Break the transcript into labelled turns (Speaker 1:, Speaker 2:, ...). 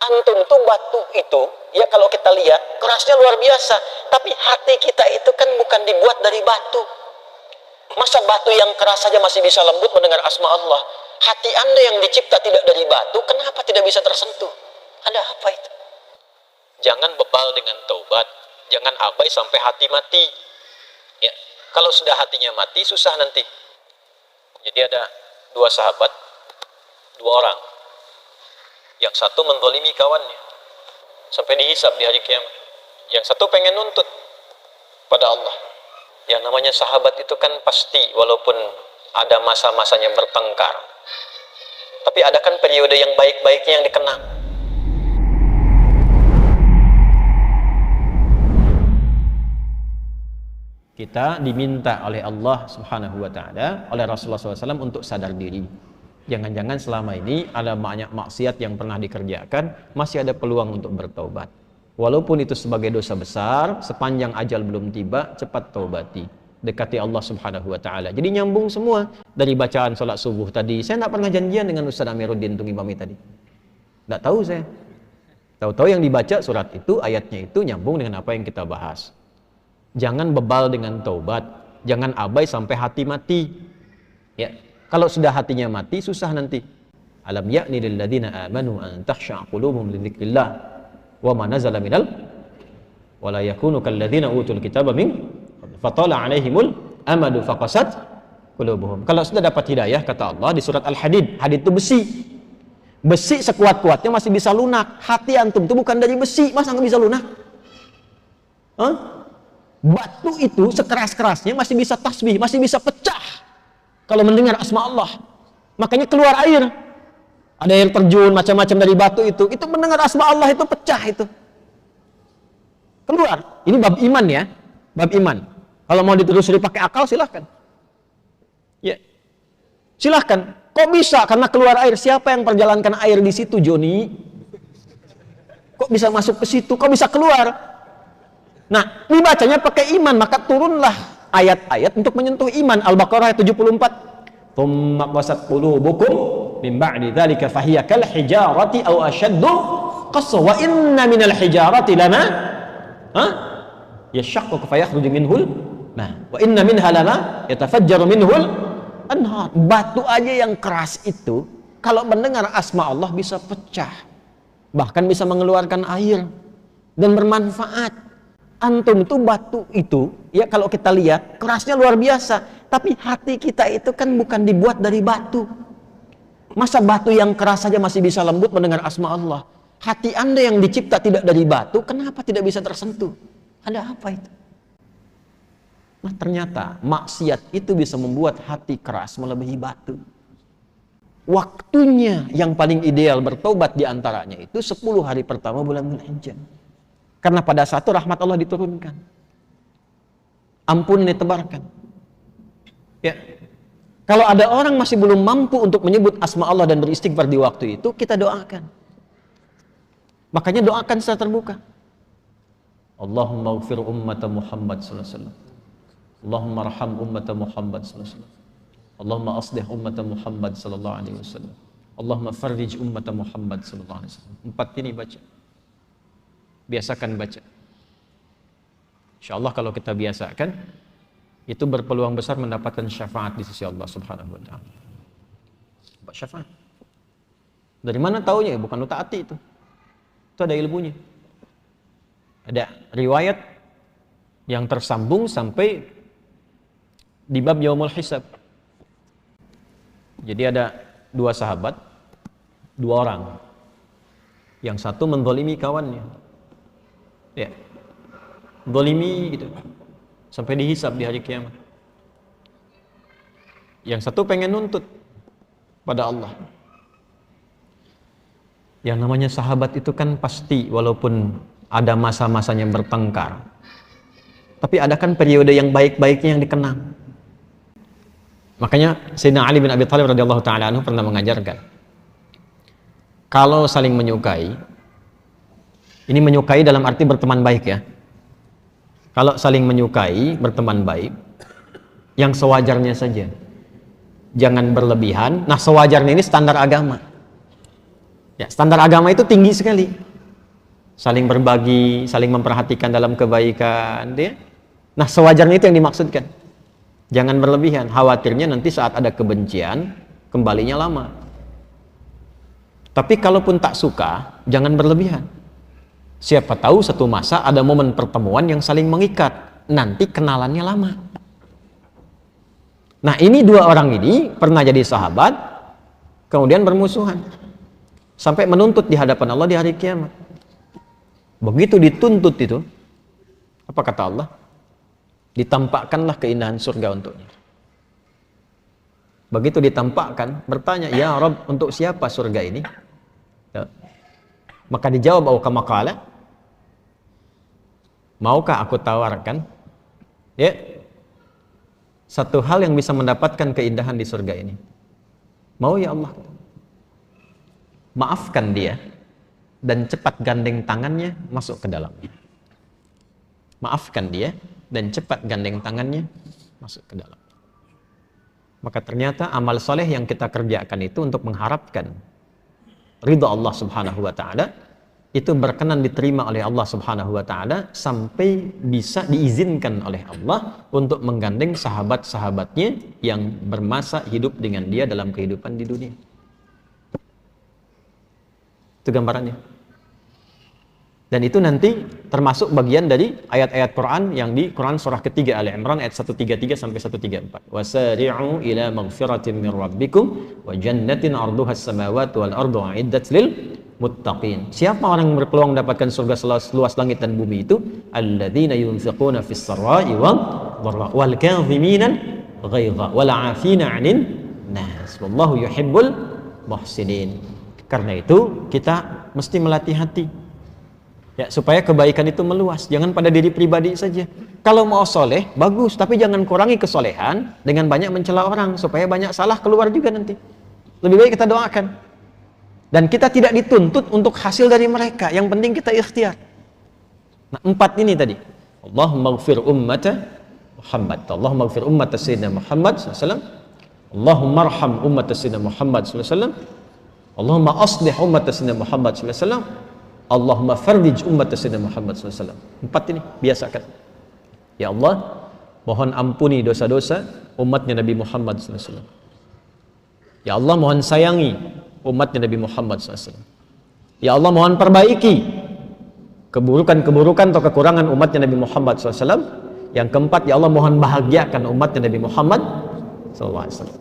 Speaker 1: Antum tuh batu itu, ya kalau kita lihat kerasnya luar biasa, tapi hati kita itu kan bukan dibuat dari batu. Masa batu yang keras saja masih bisa lembut mendengar asma Allah? Hati Anda yang dicipta tidak dari batu, kenapa tidak bisa tersentuh? Ada apa itu? Jangan bebal dengan taubat, jangan abai sampai hati mati. Ya, kalau sudah hatinya mati susah nanti. Jadi ada dua sahabat, dua orang. Yang satu menzalimi kawannya sampai dihisab di hari kiamat. Yang satu pengen nuntut pada Allah. Yang namanya sahabat itu kan pasti walaupun ada masa-masanya bertengkar, tapi ada kan periode yang baik-baiknya yang dikenang. Kita diminta oleh Allah Subhanahu wa Ta'ala, oleh Rasulullah SAW untuk sadar diri. Jangan-jangan selama ini ada banyak maksiat yang pernah dikerjakan, masih ada peluang untuk bertaubat. Walaupun itu sebagai dosa besar, sepanjang ajal belum tiba, cepat taubati. Dekati Allah Subhanahu wa Ta'ala. Jadi nyambung semua dari bacaan sholat subuh tadi. Saya tidak pernah janjian dengan Ustaz Amiruddin untuk imami tadi. Tidak tahu saya. Tahu-tahu yang dibaca surat itu, ayatnya itu nyambung dengan apa yang kita bahas. Jangan bebal dengan taubat, jangan abai sampai hati mati. Ya, kalau sudah hatinya mati susah nanti. Alam ya'ni lil ladzina amanu an takhsha'a qulubuhum li dzikrillah wa ma nazala minal wa la yakunu kal ladzina utul kitaba min fatala 'alaihimul amadu faqasat qulubuhum. Kalau sudah dapat hidayah kata Allah di surat Al-Hadid, hadid itu besi. Besi sekuat-kuatnya masih bisa lunak. Hati antum itu bukan dari besi, masa nggak bisa lunak? Hah? Batu itu sekeras-kerasnya masih bisa tasbih, masih bisa pecah kalau mendengar asma Allah. Makanya keluar air. Ada air terjun macam-macam dari batu itu mendengar asma Allah itu pecah itu. Keluar. Ini bab iman ya. Bab iman. Kalau mau ditelusuri pakai akal silahkan. Ya. Silahkan. Kok bisa? Karena keluar air. Siapa yang perjalankan air di situ, Joni? Kok bisa masuk ke situ? Kok bisa keluar? Nah, dibacanya pakai iman, maka turunlah ayat-ayat untuk menyentuh iman. Al-Baqarah ayat 74. Tsumma qasat qulubukum min ba'di dzalika fahiya kal hijarati aw ashaddu qaswa wa inna minal hijarati lama yashaqqu fa yakhruju minhul wa inna minha lama yatafajjaru minhul anhar. Batu aja yang keras itu kalau mendengar asma Allah bisa pecah, bahkan bisa mengeluarkan air dan bermanfaat. Antum itu batu itu, ya kalau kita lihat kerasnya luar biasa, tapi hati kita itu kan bukan dibuat dari batu. Masa batu yang keras saja masih bisa lembut mendengar asma Allah? Hati Anda yang dicipta tidak dari batu, kenapa tidak bisa tersentuh? Ada apa itu? Nah ternyata maksiat itu bisa membuat hati keras melebihi batu. Waktunya yang paling ideal bertobat diantaranya itu 10 hari pertama bulan Dzulhijjah. Karena pada saat itu rahmat Allah diturunkan. Ampun ditebarkan. Ya. Kalau ada orang masih belum mampu untuk menyebut asma Allah dan beristighfar di waktu itu, kita doakan. Makanya doakan secara terbuka. Allahumma ighfir ummata Muhammad sallallahu alaihi wasallam. Allahumma arham ummata Muhammad sallallahu alaihi wasallam. Allahumma aslih ummata Muhammad sallallahu alaihi wasallam. Allahumma farrij ummata Muhammad sallallahu alaihi wasallam. 4 ini baca. Biasakan baca. InsyaAllah kalau kita biasakan, itu berpeluang besar mendapatkan syafaat di sisi Allah Subhanahu wa Ta'ala. Syafaat. Dari mana taunya? Bukan lu taati itu. Itu ada ilmunya. Ada riwayat yang tersambung sampai di bab Yaumul Hisab. Jadi ada 2 sahabat, 2 orang. Yang satu menzalimi kawannya. Ya, zalimi gitu sampai dihisab di hari kiamat. Yang satu pengen nuntut pada Allah. Yang namanya sahabat itu kan pasti walaupun ada masa-masanya bertengkar, tapi ada kan periode yang baik-baiknya yang dikenang. Makanya Sayyidina Ali bin Abi Thalib radhiyallahu ta'ala anhu pernah mengajarkan, kalau saling menyukai, ini menyukai dalam arti berteman baik ya. Kalau saling menyukai, berteman baik, yang sewajarnya saja. Jangan berlebihan. Nah, sewajarnya ini standar agama. Ya, standar agama itu tinggi sekali. Saling berbagi, saling memperhatikan dalam kebaikan, ya. Nah, sewajarnya itu yang dimaksudkan. Jangan berlebihan. Khawatirnya nanti saat ada kebencian, kembalinya lama. Tapi kalaupun tak suka, jangan berlebihan. Siapa tahu satu masa ada momen pertemuan yang saling mengikat. Nanti kenalannya lama. Nah, ini dua orang ini pernah jadi sahabat, kemudian bermusuhan. Sampai menuntut di hadapan Allah di hari kiamat. Begitu dituntut itu, apa kata Allah? Ditampakkanlah keindahan surga untuknya. Begitu ditampakkan, bertanya, ya Rabb, untuk siapa surga ini? Ya. Maka dijawab, kama qala, maukah aku tawarkan ya satu hal yang bisa mendapatkan keindahan di surga ini? Mau ya Allah? Maafkan dia dan cepat gandeng tangannya masuk ke dalamnya. Maafkan dia dan cepat gandeng tangannya masuk ke dalam. Maka ternyata amal soleh yang kita kerjakan itu untuk mengharapkan ridha Allah Subhanahu wa taala, itu berkenan diterima oleh Allah Subhanahu wa taala sampai bisa diizinkan oleh Allah untuk menggandeng sahabat-sahabatnya yang bermasa hidup dengan dia dalam kehidupan di dunia. Itu gambarannya. Dan itu nanti termasuk bagian dari ayat-ayat Quran yang di Quran surah ketiga Ali Imran ayat 133 sampai 134. Wasari'u ila maghfiratin min rabbikum wa jannatin 'arduhas samawati wal ardu 'iddat lil muttaqin. Siapa orang yang berpeluang mendapatkan surga seluas langit dan bumi itu? Alladzina yunfiquna fis sarai wal dharra wal kadhimina ghaidha wal 'afina 'anil nas. Wallahu yuhibbul muhsinin. Karena itu kita mesti melatih hati. Ya, supaya kebaikan itu meluas, jangan pada diri pribadi saja. Kalau mau soleh, bagus, tapi jangan kurangi kesolehan dengan banyak mencela orang, supaya banyak salah keluar juga nanti. Lebih baik kita doakan. Dan kita tidak dituntut untuk hasil dari mereka, yang penting kita ikhtiar. Nah, 4 ini tadi. Allahumma ighfir ummata Muhammad. Allahumma ighfir ummata Sayyidina Muhammad SAW. Allahumma arham ummata Sayyidina Muhammad SAW. Allahumma aslih ummata Sayyidina Muhammad SAW. Allahumma fardij umat Sayyidina Muhammad SAW. 4 ini biasakan. Ya Allah, mohon ampuni dosa-dosa umatnya Nabi Muhammad SAW. Ya Allah, mohon sayangi umatnya Nabi Muhammad SAW. Ya Allah, mohon perbaiki keburukan-keburukan atau kekurangan umatnya Nabi Muhammad SAW. Yang keempat, ya Allah, mohon bahagiakan umatnya Nabi Muhammad SAW.